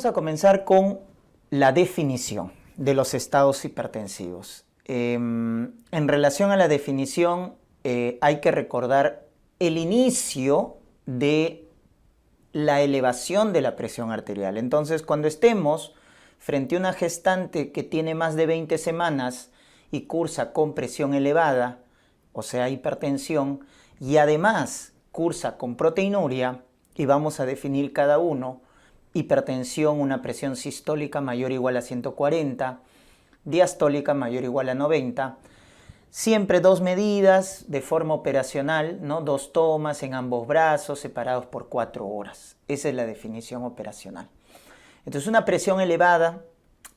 Vamos a comenzar con la definición de los estados hipertensivos. En relación a la definición, hay que recordar el inicio de la elevación de la presión arterial. Entonces, cuando estemos frente a una gestante que tiene más de 20 semanas y cursa con presión elevada, o sea, hipertensión, y además cursa con proteinuria, y vamos a definir cada uno: hipertensión, una presión sistólica mayor o igual a 140, diastólica mayor o igual a 90, siempre dos medidas de forma operacional, ¿no? 2 tomas en ambos brazos separados por 4 horas. Esa es la definición operacional. Entonces, una presión elevada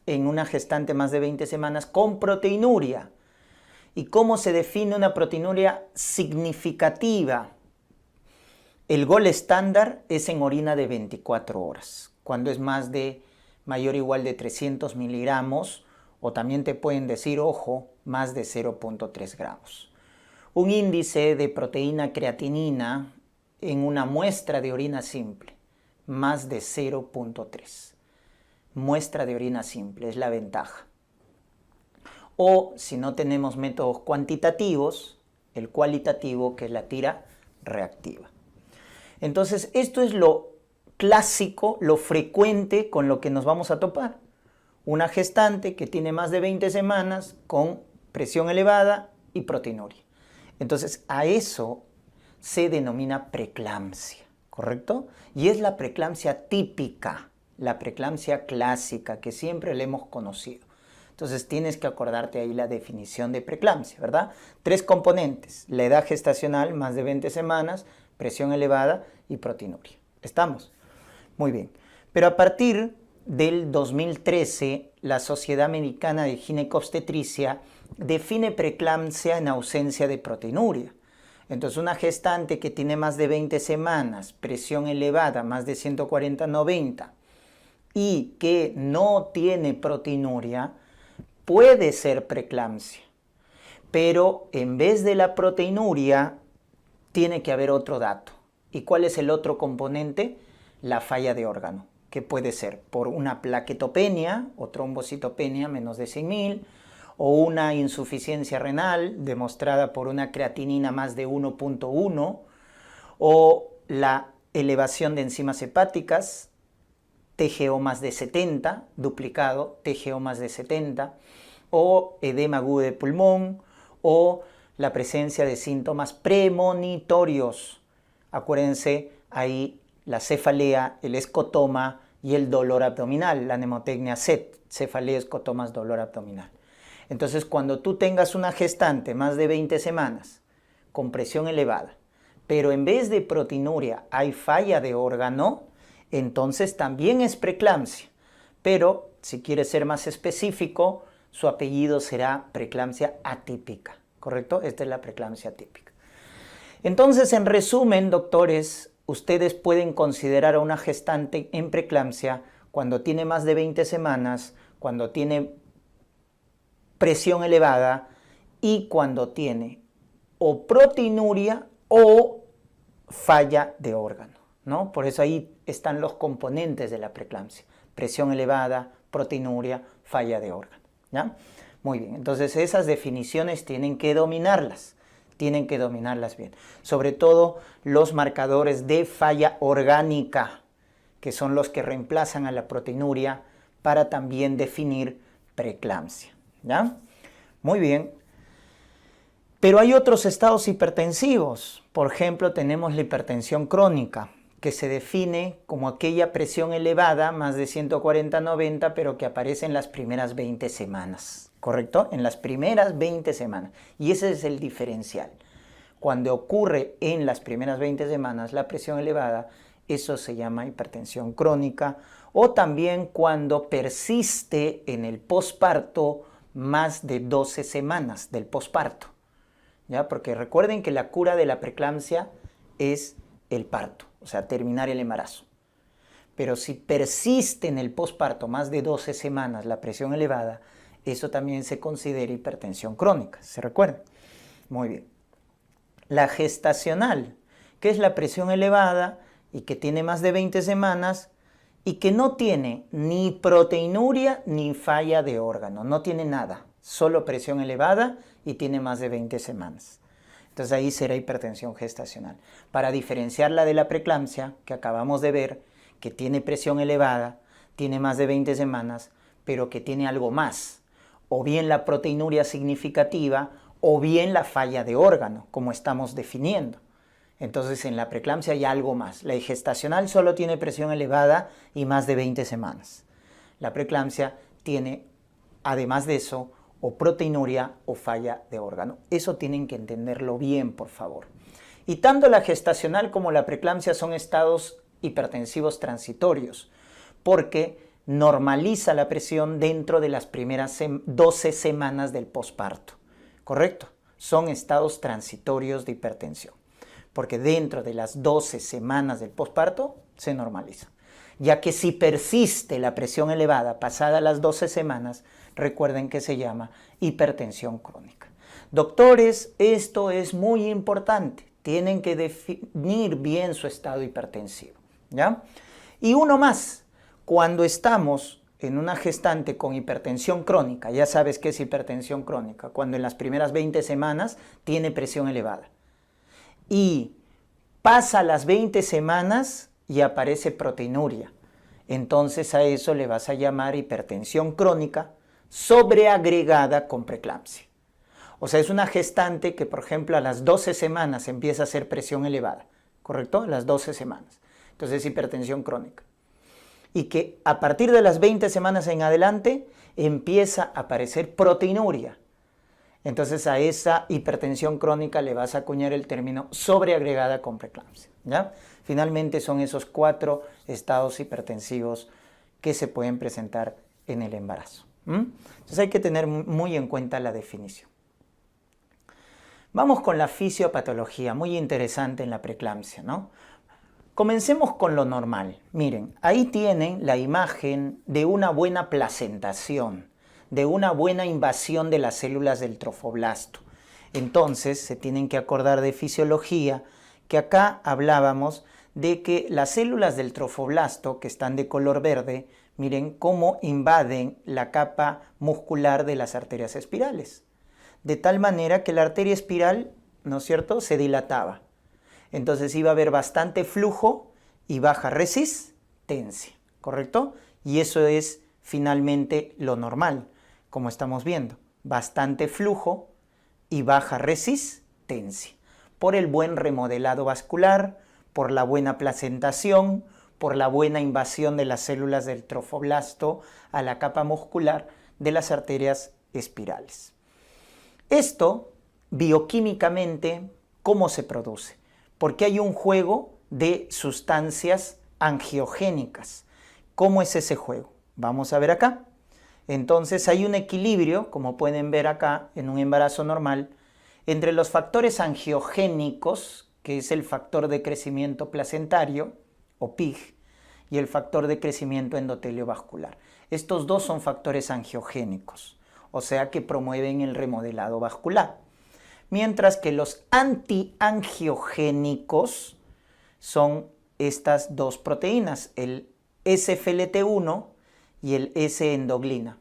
en una gestante más de 20 semanas con proteinuria. ¿Y cómo se define una proteinuria significativa? El gol estándar es en orina de 24 horas, cuando es mayor o igual de 300 miligramos, o también te pueden decir, ojo, más de 0.3 gramos. Un índice de proteína creatinina en una muestra de orina simple, más de 0.3. Muestra de orina simple, es la ventaja. O si no tenemos métodos cuantitativos, el cualitativo, que es la tira reactiva. Entonces, esto es lo clásico, lo frecuente con lo que nos vamos a topar. Una gestante que tiene más de 20 semanas con presión elevada y proteinuria. Entonces, a eso se denomina preeclampsia, ¿correcto? Y es la preeclampsia típica, la preeclampsia clásica que siempre le hemos conocido. Entonces, tienes que acordarte ahí la definición de preeclampsia, ¿verdad? 3 componentes: la edad gestacional, más de 20 semanas, presión elevada y proteinuria. ¿Estamos? Muy bien. Pero a partir del 2013, la Sociedad Americana de Ginecobstetricia define preeclampsia en ausencia de proteinuria. Entonces, una gestante que tiene más de 20 semanas, presión elevada, más de 140/90, y que no tiene proteinuria, puede ser preeclampsia. Pero en vez de la proteinuria, tiene que haber otro dato. ¿Y cuál es el otro componente? La falla de órgano, que puede ser por una plaquetopenia o trombocitopenia menos de 100.000, o una insuficiencia renal demostrada por una creatinina más de 1.1, o la elevación de enzimas hepáticas, TGO más de 70, duplicado, TGO más de 70, o edema agudo de pulmón, o la presencia de síntomas premonitorios. Acuérdense ahí la cefalea, el escotoma y el dolor abdominal, la mnemotecnia CET, cefalea, escotomas, dolor abdominal. Entonces, cuando tú tengas una gestante más de 20 semanas con presión elevada, pero en vez de proteinuria hay falla de órgano, entonces también es preeclampsia. Pero si quieres ser más específico, su apellido será preeclampsia atípica, ¿correcto? Esta es la preeclampsia atípica. Entonces, en resumen, doctores, ustedes pueden considerar a una gestante en preeclampsia cuando tiene más de 20 semanas, cuando tiene presión elevada y cuando tiene o proteinuria o falla de órgano, ¿no? Por eso ahí están los componentes de la preeclampsia: presión elevada, proteinuria, falla de órgano, ¿ya? Muy bien, entonces esas definiciones tienen que dominarlas bien. Sobre todo los marcadores de falla orgánica, que son los que reemplazan a la proteinuria para también definir preeclampsia, ¿ya? Muy bien. Pero hay otros estados hipertensivos. Por ejemplo, tenemos la hipertensión crónica, que se define como aquella presión elevada, más de 140/90, pero que aparece en las primeras 20 semanas, ¿correcto? En las primeras 20 semanas. Y ese es el diferencial. Cuando ocurre en las primeras 20 semanas la presión elevada, eso se llama hipertensión crónica, o también cuando persiste en el posparto más de 12 semanas del posparto, ¿ya? Porque recuerden que la cura de la preeclampsia es el parto, o sea, terminar el embarazo. Pero si persiste en el posparto más de 12 semanas la presión elevada, eso también se considera hipertensión crónica, ¿se recuerdan? Muy bien. La gestacional, que es la presión elevada y que tiene más de 20 semanas y que no tiene ni proteinuria ni falla de órgano, no tiene nada, solo presión elevada y tiene más de 20 semanas. Entonces ahí será hipertensión gestacional. Para diferenciarla de la preeclampsia, que acabamos de ver, que tiene presión elevada, tiene más de 20 semanas, pero que tiene algo más, o bien la proteinuria significativa, o bien la falla de órgano, como estamos definiendo. Entonces en la preeclampsia hay algo más. La gestacional solo tiene presión elevada y más de 20 semanas. La preeclampsia tiene, además de eso, o proteinuria o falla de órgano. Eso tienen que entenderlo bien, por favor. Y tanto la gestacional como la preeclampsia son estados hipertensivos transitorios, porque normaliza la presión dentro de las primeras 12 semanas del posparto. ¿Correcto? Son estados transitorios de hipertensión, porque dentro de las 12 semanas del posparto se normaliza. Ya que si persiste la presión elevada pasada las 12 semanas, recuerden que se llama hipertensión crónica. Doctores, esto es muy importante. Tienen que definir bien su estado hipertensivo, ¿ya? Y uno más, cuando estamos en una gestante con hipertensión crónica, ya sabes qué es hipertensión crónica, cuando en las primeras 20 semanas tiene presión elevada. Y pasa las 20 semanas y aparece proteinuria. Entonces a eso le vas a llamar hipertensión crónica sobreagregada con preeclampsia. O sea, es una gestante que, por ejemplo, a las 12 semanas empieza a hacer presión elevada, ¿correcto? A las 12 semanas. Entonces es hipertensión crónica. Y que a partir de las 20 semanas en adelante empieza a aparecer proteinuria. Entonces a esa hipertensión crónica le vas a acuñar el término sobreagregada con preeclampsia, ¿ya? Finalmente son esos 4 estados hipertensivos que se pueden presentar en el embarazo. Entonces hay que tener muy en cuenta la definición. Vamos con la fisiopatología, muy interesante en la preeclampsia, ¿no? Comencemos con lo normal. Miren, ahí tienen la imagen de una buena placentación, de una buena invasión de las células del trofoblasto. Entonces, se tienen que acordar de fisiología, que acá hablábamos de que las células del trofoblasto, que están de color verde, miren cómo invaden la capa muscular de las arterias espirales. De tal manera que la arteria espiral, ¿no es cierto?, se dilataba. Entonces iba a haber bastante flujo y baja resistencia, ¿correcto? Y eso es finalmente lo normal, como estamos viendo. Bastante flujo y baja resistencia. Por el buen remodelado vascular, por la buena placentación, por la buena invasión de las células del trofoblasto a la capa muscular de las arterias espirales. Esto, bioquímicamente, ¿cómo se produce? Porque hay un juego de sustancias angiogénicas. ¿Cómo es ese juego? Vamos a ver acá. Entonces hay un equilibrio, como pueden ver acá, en un embarazo normal, entre los factores angiogénicos, que es el factor de crecimiento placentario, o PIG, y el factor de crecimiento endotelio vascular. Estos dos son factores angiogénicos, o sea que promueven el remodelado vascular. Mientras que los antiangiogénicos son estas dos proteínas, el SFLT1 y el S-endoglina,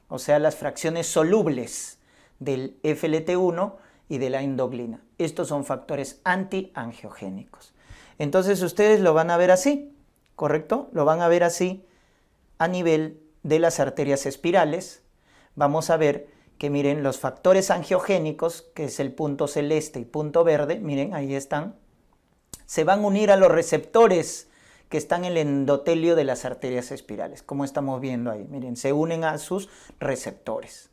o sea, las fracciones solubles del FLT1 y de la endoglina. Estos son factores antiangiogénicos. Entonces ustedes lo van a ver así, ¿correcto? Lo van a ver así a nivel de las arterias espirales. Vamos a ver que miren los factores angiogénicos, que es el punto celeste y punto verde, miren, ahí están, se van a unir a los receptores que están en el endotelio de las arterias espirales, como estamos viendo ahí, miren, se unen a sus receptores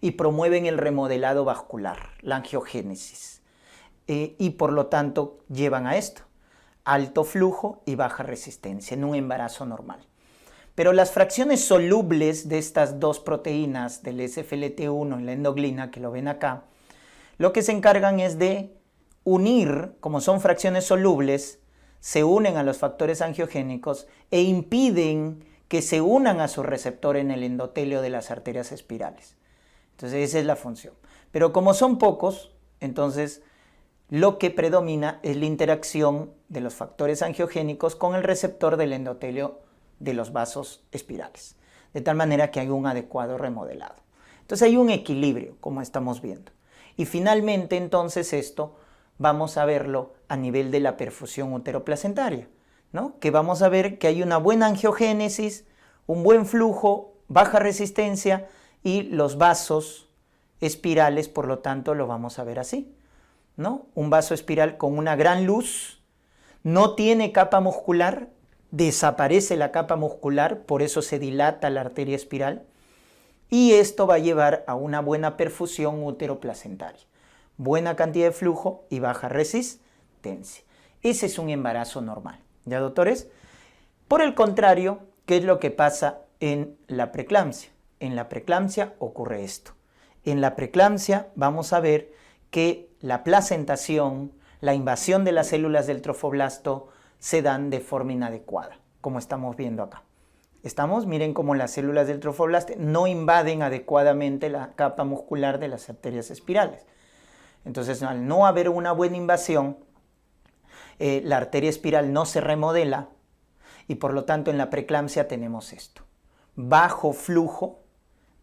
y promueven el remodelado vascular, la angiogénesis, y por lo tanto llevan a esto, alto flujo y baja resistencia en un embarazo normal. Pero las fracciones solubles de estas dos proteínas, del SFLT1 y la endoglina, que lo ven acá, lo que se encargan es de unir, como son fracciones solubles, se unen a los factores angiogénicos e impiden que se unan a su receptor en el endotelio de las arterias espirales. Entonces esa es la función. Pero como son pocos, entonces lo que predomina es la interacción de los factores angiogénicos con el receptor del endotelio de los vasos espirales, de tal manera que hay un adecuado remodelado. Entonces hay un equilibrio, como estamos viendo. Y finalmente, entonces, esto vamos a verlo a nivel de la perfusión uteroplacentaria, ¿no? Que vamos a ver que hay una buena angiogénesis, un buen flujo, baja resistencia y los vasos espirales, por lo tanto, lo vamos a ver así, ¿no? Un vaso espiral con una gran luz, no tiene capa muscular, desaparece la capa muscular, por eso se dilata la arteria espiral, y esto va a llevar a una buena perfusión uteroplacentaria, buena cantidad de flujo y baja resistencia. Ese es un embarazo normal, ¿ya, doctores? Por el contrario, ¿qué es lo que pasa en la preeclampsia? En la preeclampsia ocurre esto. En la preeclampsia vamos a ver que la placentación, la invasión de las células del trofoblasto se dan de forma inadecuada, como estamos viendo acá. Miren cómo las células del trofoblasto no invaden adecuadamente la capa muscular de las arterias espirales. Entonces, al no haber una buena invasión, la arteria espiral no se remodela y por lo tanto en la preeclampsia tenemos esto: bajo flujo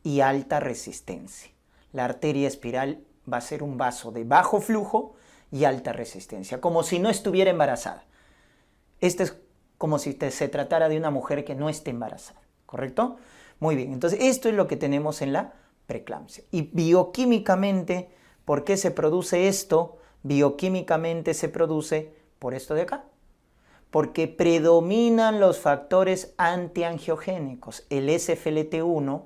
y alta resistencia. La arteria espiral va a ser un vaso de bajo flujo y alta resistencia, como si no estuviera embarazada. Este es como si se tratara de una mujer que no esté embarazada, ¿correcto? Muy bien, entonces esto es lo que tenemos en la preeclampsia. Y bioquímicamente, ¿por qué se produce esto? Bioquímicamente se produce por esto de acá, porque predominan los factores antiangiogénicos, el SFLT1,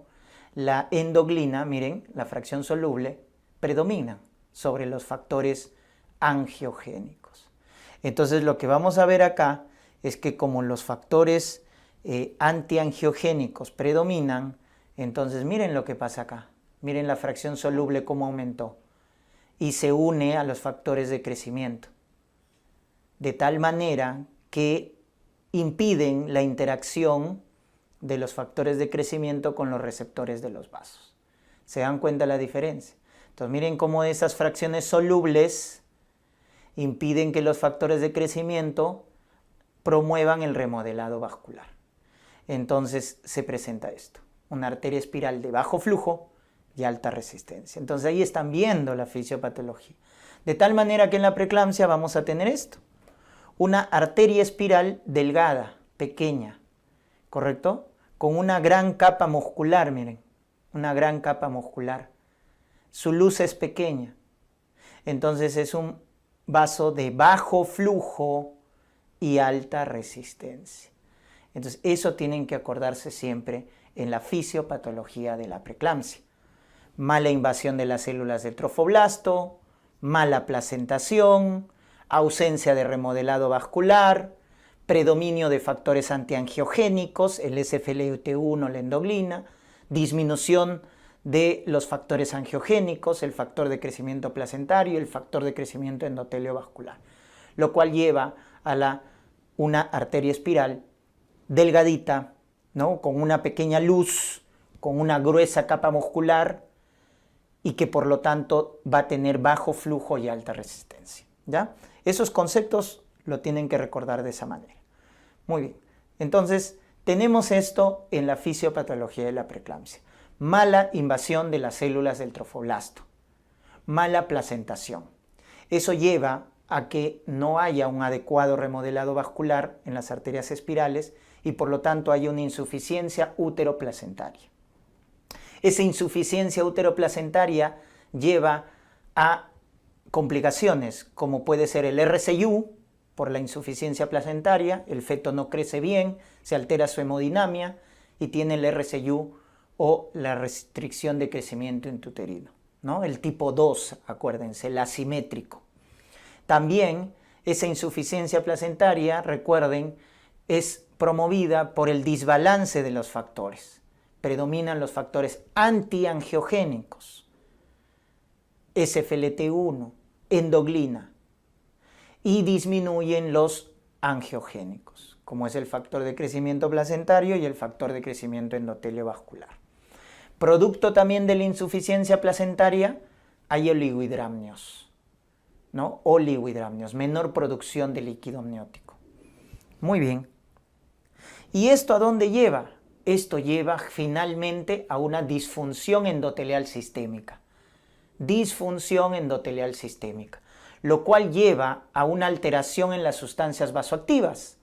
la endoglina, miren, la fracción soluble, predomina sobre los factores angiogénicos. Entonces lo que vamos a ver acá es que como los factores antiangiogénicos predominan, entonces miren lo que pasa acá. Miren la fracción soluble cómo aumentó y se une a los factores de crecimiento, de tal manera que impiden la interacción de los factores de crecimiento con los receptores de los vasos. ¿Se dan cuenta la diferencia? Entonces miren cómo esas fracciones solubles impiden que los factores de crecimiento promuevan el remodelado vascular. Entonces se presenta esto, una arteria espiral de bajo flujo y alta resistencia. Entonces ahí están viendo la fisiopatología. De tal manera que en la preeclampsia vamos a tener esto, una arteria espiral delgada, pequeña, ¿correcto? Con una gran capa muscular, miren, una gran capa muscular. Su luz es pequeña. Entonces es un vaso de bajo flujo y alta resistencia. Entonces eso tienen que acordarse siempre en la fisiopatología de la preeclampsia. Mala invasión de las células del trofoblasto, mala placentación, ausencia de remodelado vascular, predominio de factores antiangiogénicos, el SFLT1, la endoglina, disminución de los factores angiogénicos, el factor de crecimiento placentario y el factor de crecimiento endotelio vascular, lo cual lleva a una arteria espiral delgadita, ¿no? Con una pequeña luz, con una gruesa capa muscular y que por lo tanto va a tener bajo flujo y alta resistencia, ¿ya? Esos conceptos lo tienen que recordar de esa manera. Muy bien, entonces tenemos esto en la fisiopatología de la preeclampsia. Mala invasión de las células del trofoblasto, mala placentación. Eso lleva a que no haya un adecuado remodelado vascular en las arterias espirales y por lo tanto haya una insuficiencia uteroplacentaria. Esa insuficiencia uteroplacentaria lleva a complicaciones como puede ser el RCU por la insuficiencia placentaria, el feto no crece bien, se altera su hemodinamia y tiene el RCU o la restricción de crecimiento intrauterino, ¿no? El tipo 2, acuérdense, el asimétrico. También esa insuficiencia placentaria, recuerden, es promovida por el desbalance de los factores. Predominan los factores antiangiogénicos, SFLT1, endoglina, y disminuyen los angiogénicos, como es el factor de crecimiento placentario y el factor de crecimiento endotelio vascular. Producto también de la insuficiencia placentaria, hay oligohidramnios, ¿no? Oligohidramnios, menor producción de líquido amniótico. Muy bien. ¿Y esto a dónde lleva? Esto lleva finalmente a una disfunción endotelial sistémica. Disfunción endotelial sistémica, lo cual lleva a una alteración en las sustancias vasoactivas.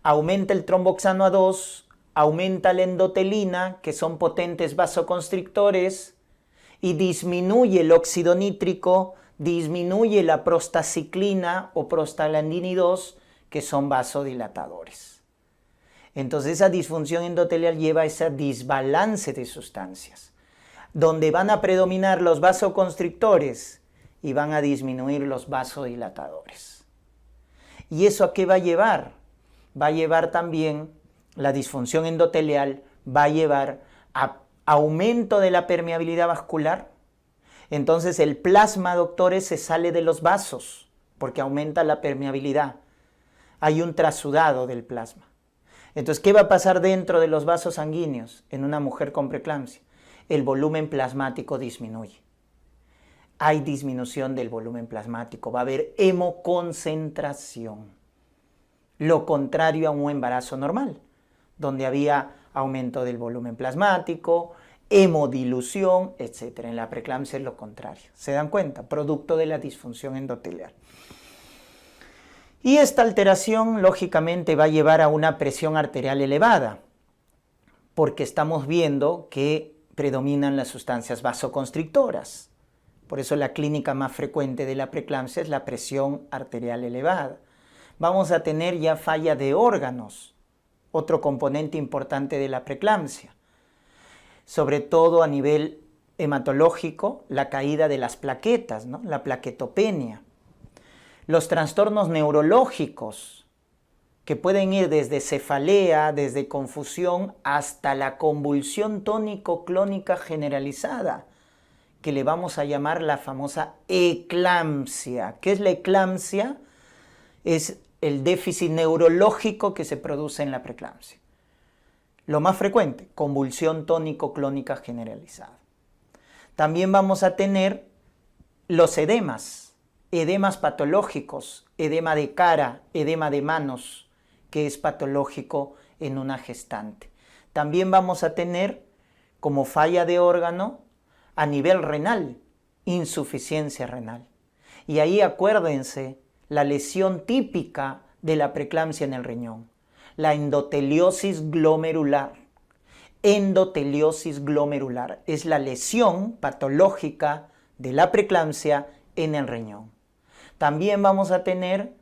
Aumenta el tromboxano A2, aumenta la endotelina, que son potentes vasoconstrictores, y disminuye el óxido nítrico, disminuye la prostaciclina o prostaglandina 2, que son vasodilatadores. Entonces esa disfunción endotelial lleva a ese desbalance de sustancias, donde van a predominar los vasoconstrictores y van a disminuir los vasodilatadores. ¿Y eso a qué va a llevar? Va a llevar también, la disfunción endotelial va a llevar a aumento de la permeabilidad vascular. Entonces el plasma, doctores, se sale de los vasos porque aumenta la permeabilidad. Hay un trasudado del plasma. Entonces, ¿qué va a pasar dentro de los vasos sanguíneos en una mujer con preeclampsia? El volumen plasmático disminuye. Hay disminución del volumen plasmático, va a haber hemoconcentración. Lo contrario a un embarazo normal, donde había aumento del volumen plasmático, hemodilución, etc. En la preeclampsia es lo contrario. ¿Se dan cuenta? Producto de la disfunción endotelial. Y esta alteración, lógicamente, va a llevar a una presión arterial elevada, porque estamos viendo que predominan las sustancias vasoconstrictoras. Por eso la clínica más frecuente de la preeclampsia es la presión arterial elevada. Vamos a tener ya falla de órganos, otro componente importante de la preeclampsia. Sobre todo a nivel hematológico, la caída de las plaquetas, ¿no? La plaquetopenia. Los trastornos neurológicos, que pueden ir desde cefalea, desde confusión, hasta la convulsión tónico-clónica generalizada, que le vamos a llamar la famosa eclampsia. ¿Qué es la eclampsia? Es el déficit neurológico que se produce en la preeclampsia. Lo más frecuente, convulsión tónico-clónica generalizada. También vamos a tener los edemas patológicos, edema de cara, edema de manos, que es patológico en una gestante. También vamos a tener como falla de órgano a nivel renal, insuficiencia renal. Y ahí acuérdense la lesión típica de la preeclampsia en el riñón, la endoteliosis glomerular. Endoteliosis glomerular es la lesión patológica de la preeclampsia en el riñón. También vamos a tener,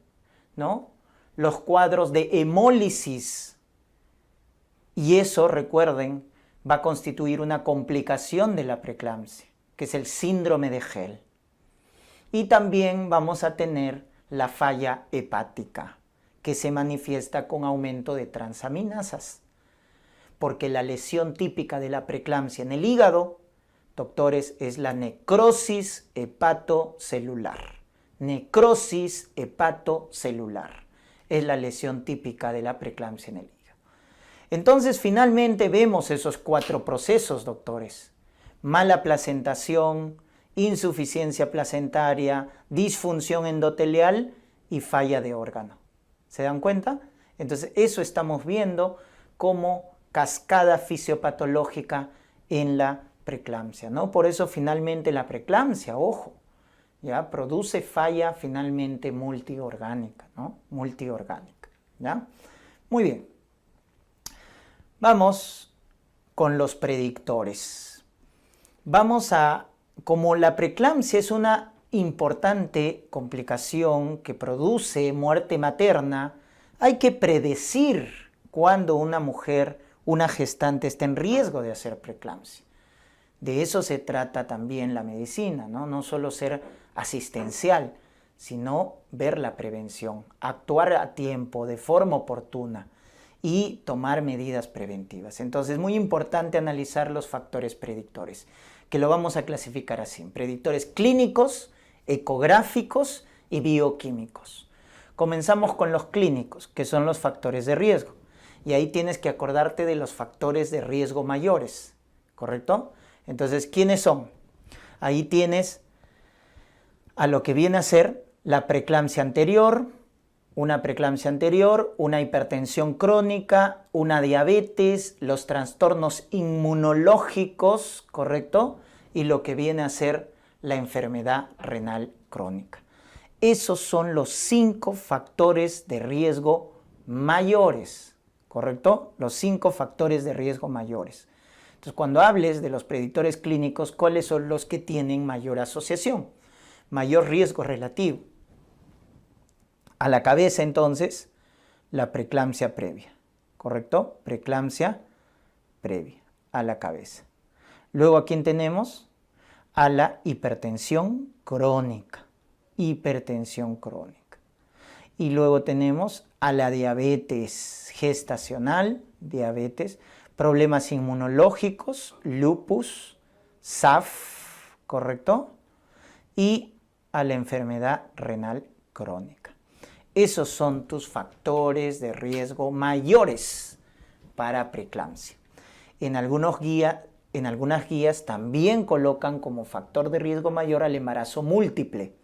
¿no?, los cuadros de hemólisis, y eso, recuerden, va a constituir una complicación de la preeclampsia, que es el síndrome de Gell. Y también vamos a tener la falla hepática, que se manifiesta con aumento de transaminasas, porque la lesión típica de la preeclampsia en el hígado, doctores, es la necrosis hepatocelular. Necrosis hepatocelular es la lesión típica de la preeclampsia en el hígado. Entonces, finalmente vemos esos 4 procesos, doctores: mala placentación, insuficiencia placentaria, disfunción endotelial y falla de órgano. ¿Se dan cuenta? Entonces, eso estamos viendo como cascada fisiopatológica en la preeclampsia, ¿no? Por eso, finalmente, la preeclampsia, ojo, ¿ya?, produce falla finalmente multiorgánica, ¿no? Multiorgánica, ¿ya? Muy bien. Vamos con los predictores. Como la preeclampsia es una importante complicación que produce muerte materna, hay que predecir cuando una mujer, una gestante, está en riesgo de hacer preeclampsia. De eso se trata también la medicina, ¿no? No solo ser asistencial, sino ver la prevención, actuar a tiempo, de forma oportuna y tomar medidas preventivas. Entonces es muy importante analizar los factores predictores, que lo vamos a clasificar así: predictores clínicos, ecográficos y bioquímicos. Comenzamos con los clínicos, que son los factores de riesgo. Y ahí tienes que acordarte de los factores de riesgo mayores, ¿correcto? Entonces, ¿quiénes son? Ahí tienes a lo que viene a ser la preeclampsia anterior, una preeclampsia anterior, una hipertensión crónica, una diabetes, los trastornos inmunológicos, ¿correcto? Y lo que viene a ser la enfermedad renal crónica. Esos son los 5 factores de riesgo mayores, ¿correcto? Los 5 factores de riesgo mayores. Entonces, cuando hables de los predictores clínicos, ¿cuáles son los que tienen mayor asociación? Mayor riesgo relativo. A la cabeza, entonces, la preeclampsia previa, ¿correcto? Preeclampsia previa, a la cabeza. Luego, ¿a quién tenemos? A la hipertensión crónica. Hipertensión crónica. Y luego tenemos a la diabetes gestacional, diabetes, problemas inmunológicos, lupus, SAF, ¿correcto? Y a la enfermedad renal crónica. Esos son tus factores de riesgo mayores para preeclampsia. En algunas guías también colocan como factor de riesgo mayor al embarazo múltiple.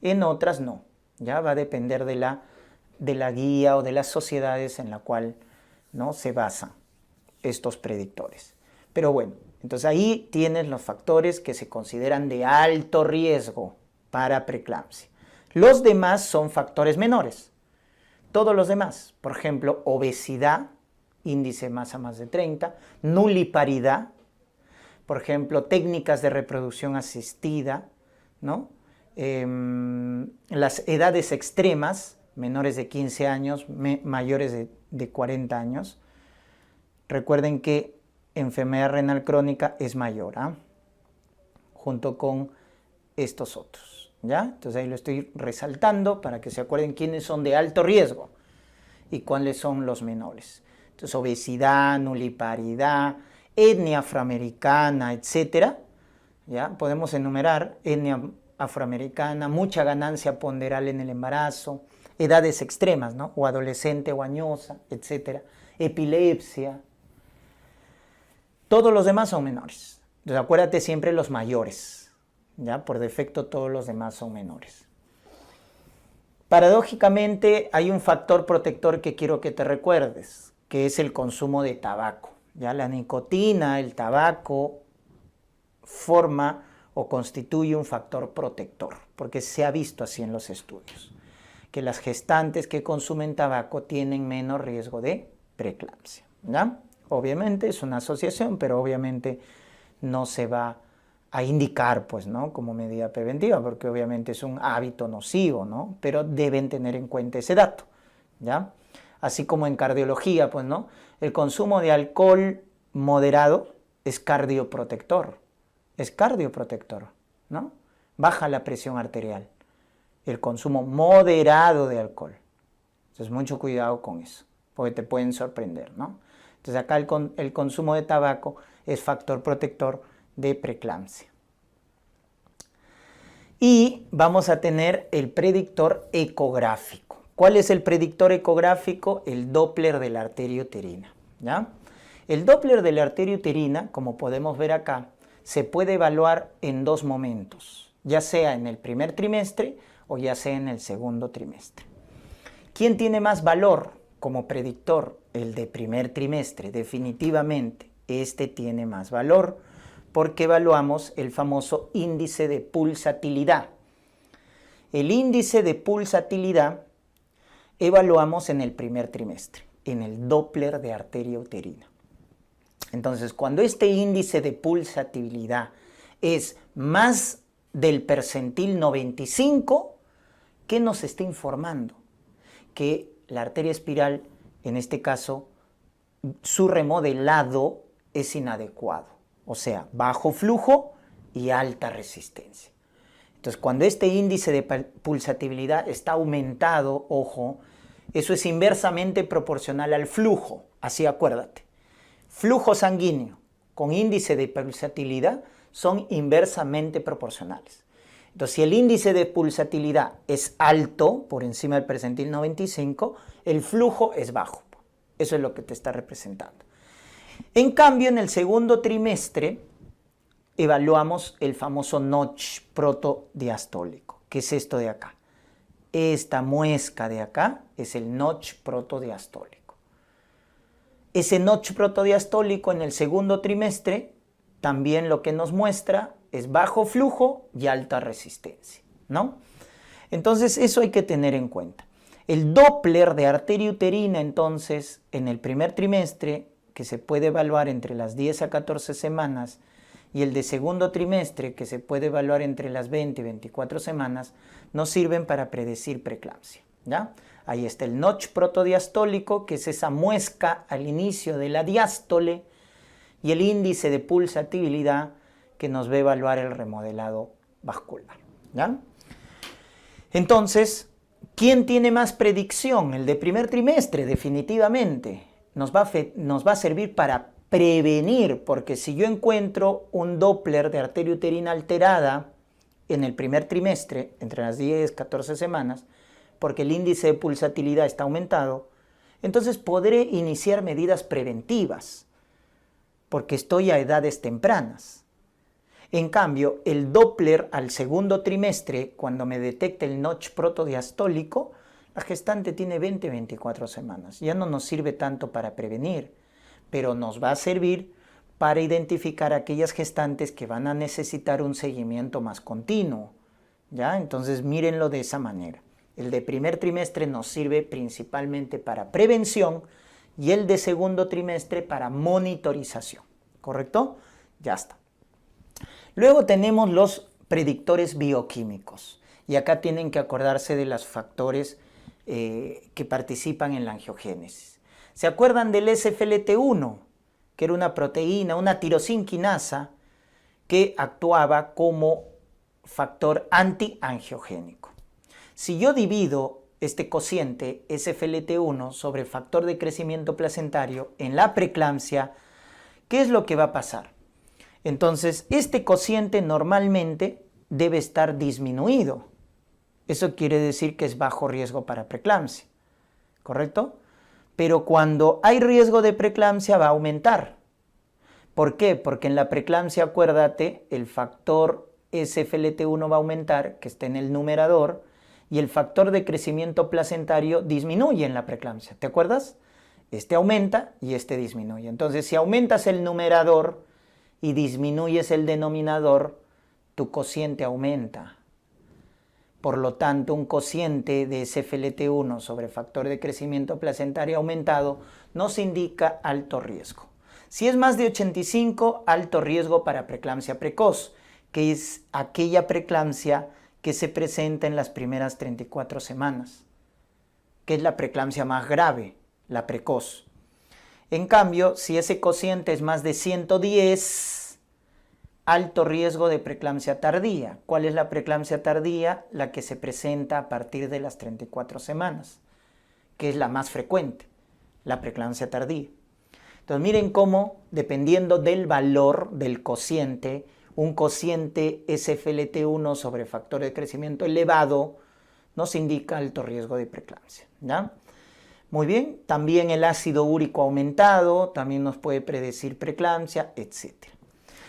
En otras no. Ya va a depender de la guía o de las sociedades en la cual, ¿no?, se basan estos predictores. Pero bueno, entonces ahí tienes los factores que se consideran de alto riesgo para preeclampsia. Los demás son factores menores. Todos los demás, por ejemplo, obesidad, índice de masa más de 30, nuliparidad, por ejemplo, técnicas de reproducción asistida, ¿no? Las edades extremas, menores de 15 años, mayores de 40 años. Recuerden que enfermedad renal crónica es mayor, ¿ah? Junto con estos otros, ¿ya? Entonces ahí lo estoy resaltando para que se acuerden quiénes son de alto riesgo y cuáles son los menores. Entonces, obesidad, nuliparidad, etnia afroamericana, etcétera, ¿ya? Podemos enumerar etnia afroamericana, mucha ganancia ponderal en el embarazo, edades extremas, ¿no? O adolescente o añosa, etcétera, epilepsia. Todos los demás son menores. Entonces, acuérdate siempre los mayores, ¿ya? Por defecto todos los demás son menores. Paradójicamente, hay un factor protector que quiero que te recuerdes, que es el consumo de tabaco. Ya la nicotina, el tabaco, forma o constituye un factor protector, porque se ha visto así en los estudios, que las gestantes que consumen tabaco tienen menos riesgo de preeclampsia, ¿ya? Obviamente es una asociación, pero obviamente no se va a indicar, pues, ¿no?, como medida preventiva, porque obviamente es un hábito nocivo, ¿no? Pero deben tener en cuenta ese dato, ¿ya? Así como en cardiología, pues, ¿no? El consumo de alcohol moderado es cardioprotector, ¿no? Baja la presión arterial, el consumo moderado de alcohol. Entonces, mucho cuidado con eso, porque te pueden sorprender, ¿no? Entonces, acá el consumo de tabaco es factor protector de preeclampsia. Y vamos a tener el predictor ecográfico. ¿Cuál es el predictor ecográfico? El Doppler de la arteria uterina, ¿ya? El Doppler de la arteria uterina, como podemos ver acá, se puede evaluar en 2 momentos, ya sea en el primer trimestre o ya sea en el segundo trimestre. ¿Quién tiene más valor como predictor? El de primer trimestre, definitivamente. Este tiene más valor porque evaluamos el famoso índice de pulsatilidad. El índice de pulsatilidad evaluamos en el primer trimestre, en el Doppler de arteria uterina. Entonces, cuando este índice de pulsatilidad es más del percentil 95, ¿qué nos está informando? Que la arteria espiral, en este caso, su remodelado es inadecuado, o sea, bajo flujo y alta resistencia. Entonces, cuando este índice de pulsatividad está aumentado, ojo, eso es inversamente proporcional al flujo, así acuérdate. Flujo sanguíneo con índice de pulsatilidad son inversamente proporcionales. Entonces, si el índice de pulsatilidad es alto, por encima del percentil 95, el flujo es bajo. Eso es lo que te está representando. En cambio, en el segundo trimestre, evaluamos el famoso notch protodiastólico. ¿Qué es esto de acá? esta muesca de acá es el notch protodiastólico. Ese notch protodiastólico en el segundo trimestre también lo que nos muestra es bajo flujo y alta resistencia, ¿no? Entonces eso hay que tener en cuenta. El Doppler de arteria uterina entonces en el primer trimestre, que se puede evaluar entre las 10 a 14 semanas, y el de segundo trimestre, que se puede evaluar entre las 20 y 24 semanas, nos sirven para predecir preeclampsia, ¿ya? Ahí está el notch protodiastólico, que es esa muesca al inicio de la diástole, y el índice de pulsatividad, que nos va a evaluar el remodelado vascular, ¿ya? Entonces, ¿quién tiene más predicción? El de primer trimestre, definitivamente. Nos va a servir para prevenir, porque si yo encuentro un Doppler de arteria uterina alterada en el primer trimestre, entre las 10 y 14 semanas, porque el índice de pulsatilidad está aumentado, entonces podré iniciar medidas preventivas, porque estoy a edades tempranas. En cambio, el Doppler al segundo trimestre, cuando me detecta el notch protodiastólico, la gestante tiene 20-24 semanas. Ya no nos sirve tanto para prevenir, pero nos va a servir para identificar aquellas gestantes que van a necesitar un seguimiento más continuo, ¿ya? Entonces mírenlo de esa manera. El de primer trimestre nos sirve principalmente para prevención y el de segundo trimestre para monitorización, ¿correcto? Ya está. Luego tenemos los predictores bioquímicos y acá tienen que acordarse de los factores que participan en la angiogénesis. ¿Se acuerdan del SFLT1? Que era una proteína, una tirosinquinasa que actuaba como factor antiangiogénico. Si yo divido este cociente SFLT1 sobre factor de crecimiento placentario en la preeclampsia, ¿qué es lo que va a pasar? Entonces, este cociente normalmente debe estar disminuido. Eso quiere decir que es bajo riesgo para preeclampsia, ¿correcto? Pero cuando hay riesgo de preeclampsia va a aumentar. ¿Por qué? Porque en la preeclampsia, acuérdate, el factor SFLT1 va a aumentar, que está en el numerador, y el factor de crecimiento placentario disminuye en la preeclampsia. ¿Te acuerdas? Este aumenta y este disminuye. Entonces, si aumentas el numerador y disminuyes el denominador, tu cociente aumenta. Por lo tanto, un cociente de SFLT1 sobre factor de crecimiento placentario aumentado nos indica alto riesgo. Si es más de 85, alto riesgo para preeclampsia precoz, que es aquella preeclampsia que se presenta en las primeras 34 semanas, que es la preeclampsia más grave, la precoz. En cambio, si ese cociente es más de 110, alto riesgo de preeclampsia tardía. ¿Cuál es la preeclampsia tardía? La que se presenta a partir de las 34 semanas, que es la más frecuente, la preeclampsia tardía. Entonces miren cómo, dependiendo del valor del cociente, un cociente SFLT1 sobre factor de crecimiento elevado nos indica alto riesgo de preeclampsia, ¿ya? Muy bien, también el ácido úrico aumentado también nos puede predecir preeclampsia, etc.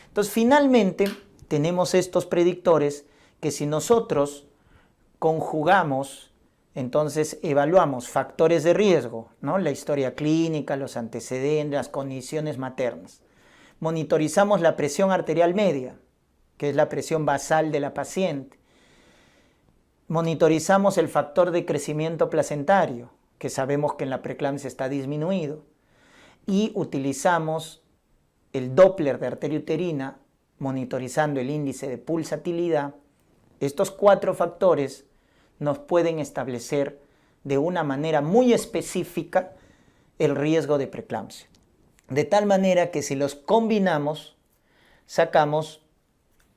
Entonces, finalmente, tenemos estos predictores que si nosotros conjugamos, entonces evaluamos factores de riesgo, ¿no? La historia clínica, los antecedentes, las condiciones maternas. Monitorizamos la presión arterial media, que es la presión basal de la paciente. Monitorizamos el factor de crecimiento placentario, que sabemos que en la preeclampsia está disminuido. Y utilizamos el Doppler de arteria uterina, monitorizando el índice de pulsatilidad. Estos 4 factores nos pueden establecer de una manera muy específica el riesgo de preeclampsia. De tal manera que si los combinamos, sacamos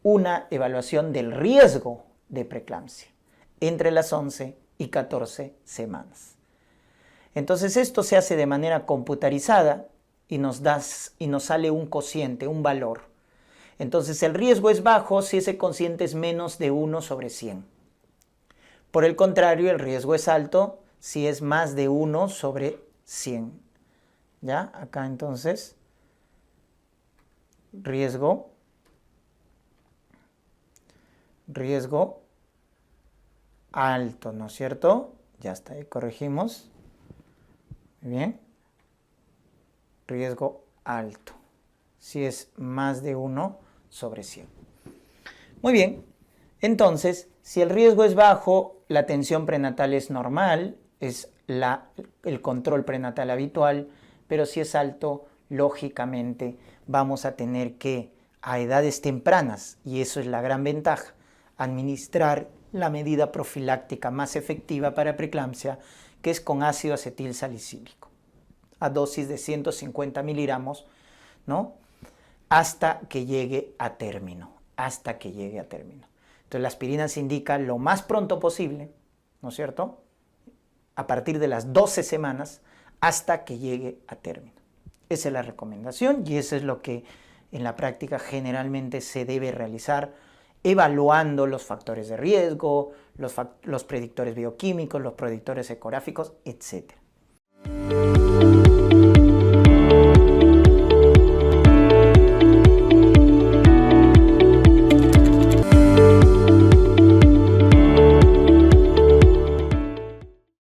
una evaluación del riesgo de preeclampsia entre las 11 y 14 semanas. Entonces esto se hace de manera computarizada y nos sale un cociente, un valor. Entonces el riesgo es bajo si ese cociente es menos de 1 sobre 100. Por el contrario, el riesgo es alto si es más de 1 sobre 100. ¿Ya? Acá entonces, riesgo alto, ¿no es cierto? Ya está, ahí corregimos. Muy bien. Riesgo alto. Si es más de 1/100. Muy bien. Entonces, si el riesgo es bajo, la atención prenatal es normal, es el control prenatal habitual, pero si es alto, lógicamente vamos a tener que, a edades tempranas, y eso es la gran ventaja, administrar la medida profiláctica más efectiva para preeclampsia, que es con ácido acetil salicílico, a dosis de 150 miligramos, ¿no? Hasta que llegue a término, Entonces la aspirina se indica lo más pronto posible, ¿no es cierto? A partir de las 12 semanas hasta que llegue a término. Esa es la recomendación y eso es lo que en la práctica generalmente se debe realizar, evaluando los factores de riesgo, los predictores bioquímicos, los predictores ecográficos, etc.